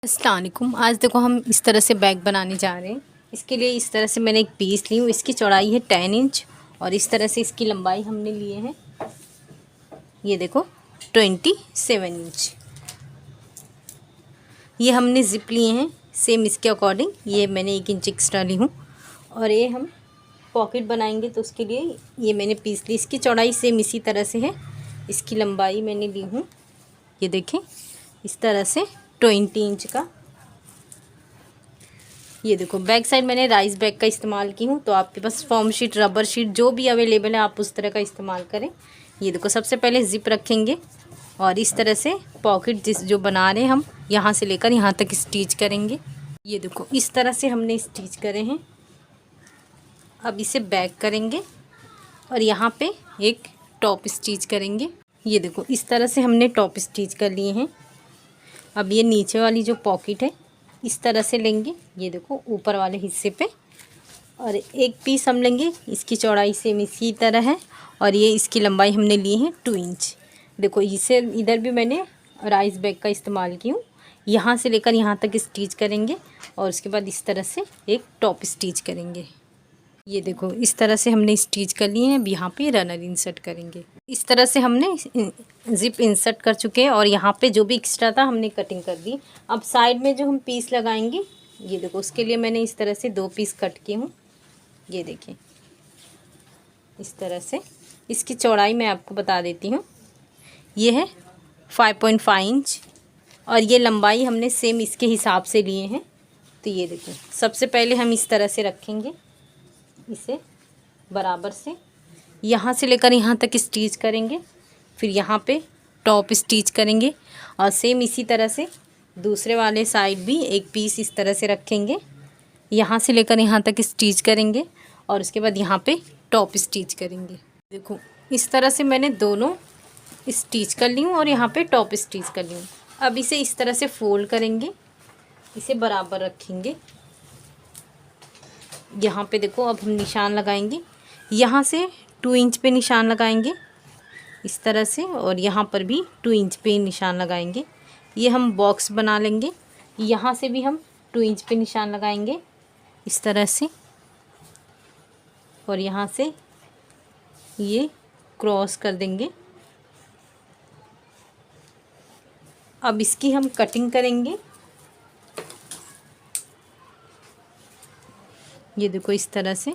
अस्सलाम वालेकुम। आज देखो हम इस तरह से बैग बनाने जा रहे हैं। इसके लिए इस तरह से मैंने एक पीस ली हूँ। इसकी चौड़ाई है 10 इंच और इस तरह से इसकी लंबाई हमने लिए हैं, ये देखो 27 इंच। ये हमने ज़िप लिए हैं सेम इसके अकॉर्डिंग। ये मैंने 1 इंच एक्स्ट्रा ली हूँ और ये हम पॉकेट बनाएंगे तो उसके लिए ये मैंने पीस ली। इसकी चौड़ाई सेम इसी तरह से है। इसकी लंबाई मैंने ली हूँ, ये देखें इस तरह से 20 इंच का। ये देखो बैक साइड मैंने राइस बैग का इस्तेमाल की हूँ, तो आपके पास फॉर्म शीट, रबर शीट जो भी अवेलेबल है आप उस तरह का इस्तेमाल करें। ये देखो सबसे पहले ज़िप रखेंगे और इस तरह से पॉकेट जो बना रहे हैं हम यहाँ से लेकर यहाँ तक स्टिच करेंगे। ये देखो इस तरह से हमने स्टिच करे हैं। अब इसे बैक करेंगे और यहाँ पे एक टॉप स्टिच करेंगे। ये देखो इस तरह से हमने टॉप स्टिच कर लिए हैं। अब ये नीचे वाली जो पॉकेट है इस तरह से लेंगे, ये देखो ऊपर वाले हिस्से पे, और एक पीस हम लेंगे। इसकी चौड़ाई सेम इसी तरह है और ये इसकी लंबाई हमने ली है 2 इंच। देखो इसे इधर भी मैंने राइस बैग का इस्तेमाल की हूँ। यहाँ से लेकर यहाँ तक स्टिच करेंगे और उसके बाद इस तरह से एक टॉप स्टिच करेंगे। ये देखो इस तरह से हमने स्टिच कर लिए हैं। अब यहाँ पे रनर इंसर्ट करेंगे। इस तरह से हमने ज़िप इंसर्ट कर चुके हैं और यहाँ पे जो भी एक्स्ट्रा था हमने कटिंग कर दी। अब साइड में जो हम पीस लगाएंगे, ये देखो उसके लिए मैंने इस तरह से 2 पीस कट की हूँ। ये देखें इस तरह से। इसकी चौड़ाई मैं आपको बता देती हूँ, ये है 5.5 इंच और ये लंबाई हमने सेम इसके हिसाब से लिए हैं। तो ये देखो सबसे पहले हम इस तरह से रखेंगे, इसे बराबर से यहाँ से लेकर यहाँ तक स्टिच करेंगे। फिर यहाँ पे टॉप स्टिच करेंगे और सेम इसी तरह से दूसरे वाले साइड भी एक पीस इस तरह से रखेंगे। यहाँ से लेकर यहाँ तक स्टिच करेंगे और उसके बाद यहाँ पे टॉप स्टिच करेंगे। देखो इस तरह से मैंने दोनों स्टिच कर ली हूँ और यहाँ पे टॉप स्टिच कर ली हूँ। अब इसे इस तरह से फोल्ड करेंगे, इसे बराबर रखेंगे। यहाँ पे देखो अब हम निशान लगाएंगे। यहाँ से 2 इंच पे निशान लगाएंगे इस तरह से और यहाँ पर भी 2 इंच पे निशान लगाएंगे। ये हम बॉक्स बना लेंगे। यहाँ से भी हम 2 इंच पे निशान लगाएंगे इस तरह से और यहाँ से ये क्रॉस कर देंगे। अब इसकी हम कटिंग करेंगे। ये देखो इस तरह से।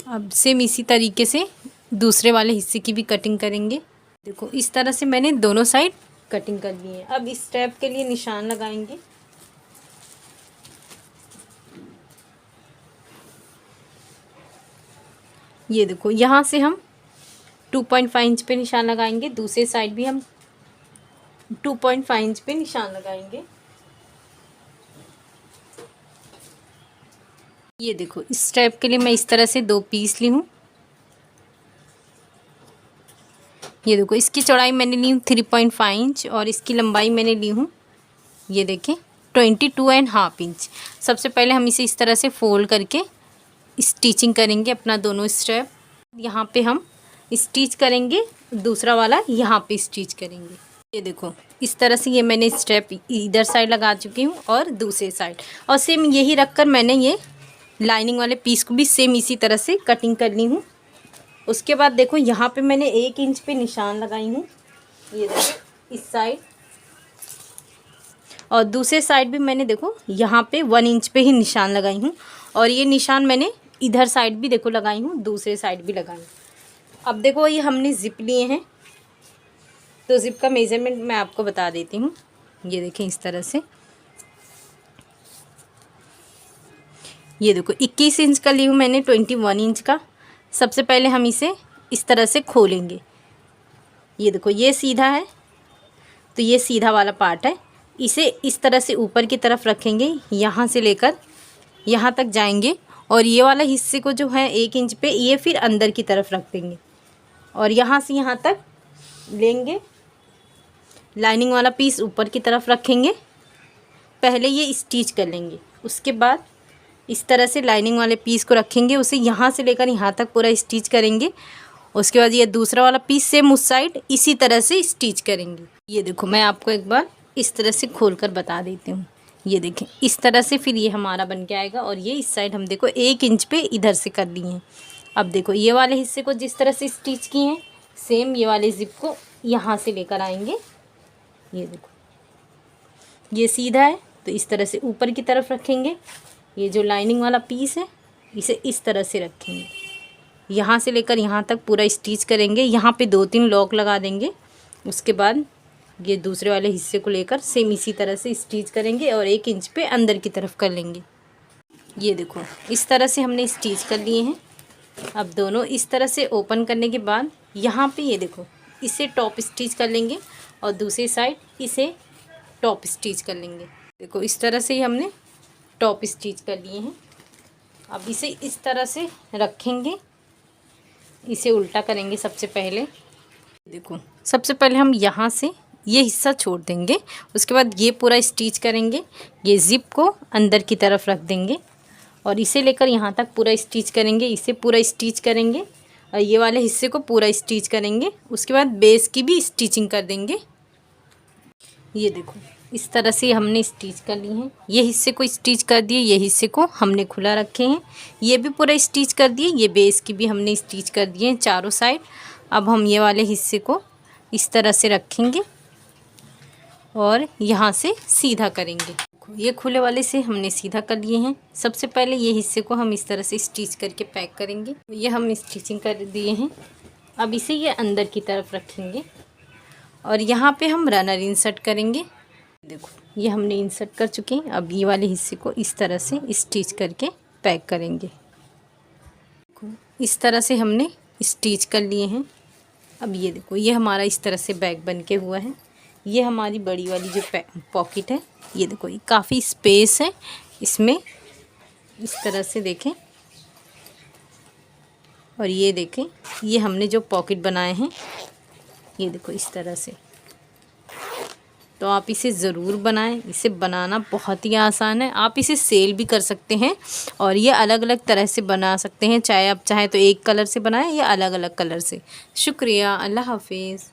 अब सेम इसी तरीके से दूसरे वाले हिस्से की भी कटिंग करेंगे। देखो इस तरह से मैंने दोनों साइड कटिंग कर ली है। अब इस स्टेप के लिए निशान लगाएंगे। ये देखो यहाँ से हम 2.5 इंच पे निशान लगाएंगे, दूसरे साइड भी हम 2.5 इंच पे निशान लगाएंगे। ये देखो इस स्टेप के लिए मैं इस तरह से 2 पीस ली हूँ। ये देखो इसकी चौड़ाई मैंने ली हूँ 3.5 इंच और इसकी लंबाई मैंने ली हूँ, ये देखें 22.5 इंच। सबसे पहले हम इसे इस तरह से फोल्ड करके स्टिचिंग करेंगे अपना दोनों स्टेप। यहाँ पे हम स्टिच करेंगे, दूसरा वाला यहाँ पे स्टिच करेंगे। ये देखो इस तरह से ये मैंने स्टेप इधर साइड लगा चुकी हूँ और दूसरे साइड, और सेम यही रखकर मैंने ये लाइनिंग वाले पीस को भी सेम इसी तरह से कटिंग कर ली हूँ। उसके बाद देखो यहाँ पे मैंने 1 इंच पे निशान लगाई हूँ, ये देखो इस साइड, और दूसरे साइड भी मैंने देखो यहाँ पे 1 इंच पे ही निशान लगाई हूँ और ये निशान मैंने इधर साइड भी देखो लगाई हूँ, दूसरे साइड भी लगाई। अब देखो ये हमने ज़िप लिए हैं, तो ज़िप का मेज़रमेंट मैं आपको बता देती हूँ। ये देखें इस तरह से, ये देखो 21 इंच का ली हूँ मैंने 21 इंच का। सबसे पहले हम इसे इस तरह से खोलेंगे। ये देखो ये सीधा है, तो ये सीधा वाला पार्ट है। इसे इस तरह से ऊपर की तरफ रखेंगे, यहाँ से लेकर यहाँ तक जाएंगे और ये वाला हिस्से को जो है 1 इंच पे ये फिर अंदर की तरफ रख देंगे और यहाँ से यहाँ तक लेंगे। लाइनिंग वाला पीस ऊपर की तरफ रखेंगे, पहले ये स्टिच कर लेंगे। उसके बाद इस तरह से लाइनिंग वाले पीस को रखेंगे, उसे यहाँ से लेकर यहाँ तक पूरा स्टिच करेंगे। उसके बाद ये दूसरा वाला पीस सेम उस साइड इसी तरह से स्टिच करेंगे। ये देखो मैं आपको एक बार इस तरह से खोल कर बता देती हूँ। ये देखें इस तरह से फिर ये हमारा बन के आएगा। और ये इस साइड हम देखो 1 इंच पे इधर से कर लिए हैं। अब देखो ये वाले हिस्से को जिस तरह से स्टिच किए हैं सेम ये वाले ज़िप को यहाँ से लेकर आएंगे। ये देखो ये सीधा है तो इस तरह से ऊपर की तरफ रखेंगे। ये जो लाइनिंग वाला पीस है इसे इस तरह से रखेंगे, यहाँ से लेकर यहाँ तक पूरा स्टिच करेंगे। यहाँ पे 2-3 लॉक लगा देंगे। उसके बाद ये दूसरे वाले हिस्से को लेकर सेम इसी तरह से स्टिच करेंगे और 1 इंच पे अंदर की तरफ कर लेंगे। ये देखो इस तरह से हमने स्टिच कर लिए हैं। अब दोनों इस तरह से ओपन करने के बाद यहाँ पे ये देखो इसे टॉप स्टिच कर लेंगे और दूसरी साइड इसे टॉप स्टिच कर लेंगे। देखो इस तरह से ही हमने टॉप स्टिच कर लिए हैं। अब इसे इस तरह से रखेंगे, इसे उल्टा करेंगे। सबसे पहले देखो सबसे पहले हम यहाँ से ये हिस्सा छोड़ देंगे। उसके बाद ये पूरा स्टिच करेंगे। ये ज़िप को अंदर की तरफ रख देंगे और इसे लेकर यहाँ तक पूरा स्टिच करेंगे। इसे पूरा स्टिच करेंगे और ये वाले हिस्से को पूरा स्टिच करेंगे। उसके बाद बेस की भी स्टिचिंग कर देंगे। ये देखो इस तरह से हमने स्टिच कर ली हैं। ये हिस्से को स्टिच कर दिए, ये हिस्से को हमने खुला रखे हैं। ये भी पूरा स्टिच कर दिए, ये बेस की भी हमने स्टिच कर दिए हैं चारों साइड। अब हम ये वाले हिस्से को इस तरह से रखेंगे और यहाँ से सीधा करेंगे। ये खुले वाले से हमने सीधा कर लिए हैं। सबसे पहले ये हिस्से को हम इस तरह से स्टिच करके पैक करेंगे। ये हम स्टिचिंग कर दिए हैं। अब इसे ये अंदर की तरफ रखेंगे और यहाँ पे हम रनर इंसर्ट करेंगे। देखो ये हमने इंसर्ट कर चुके हैं। अब ये वाले हिस्से को इस तरह से स्टिच करके पैक करेंगे। इस तरह से हमने स्टिच कर लिए हैं। अब ये देखो ये हमारा इस तरह से बैग बन के हुआ है। ये हमारी बड़ी वाली जो पॉकेट है, ये देखो ये काफ़ी स्पेस है इसमें। इस तरह से देखें और ये देखें ये हमने जो पॉकेट बनाए हैं, ये देखो इस तरह से। तो आप इसे ज़रूर बनाएं। इसे बनाना बहुत ही आसान है। आप इसे सेल भी कर सकते हैं और ये अलग अलग तरह से बना सकते हैं। चाहे आप चाहें तो एक कलर से बनाएं या अलग अलग कलर से। शुक्रिया, अल्लाह हाफिज़।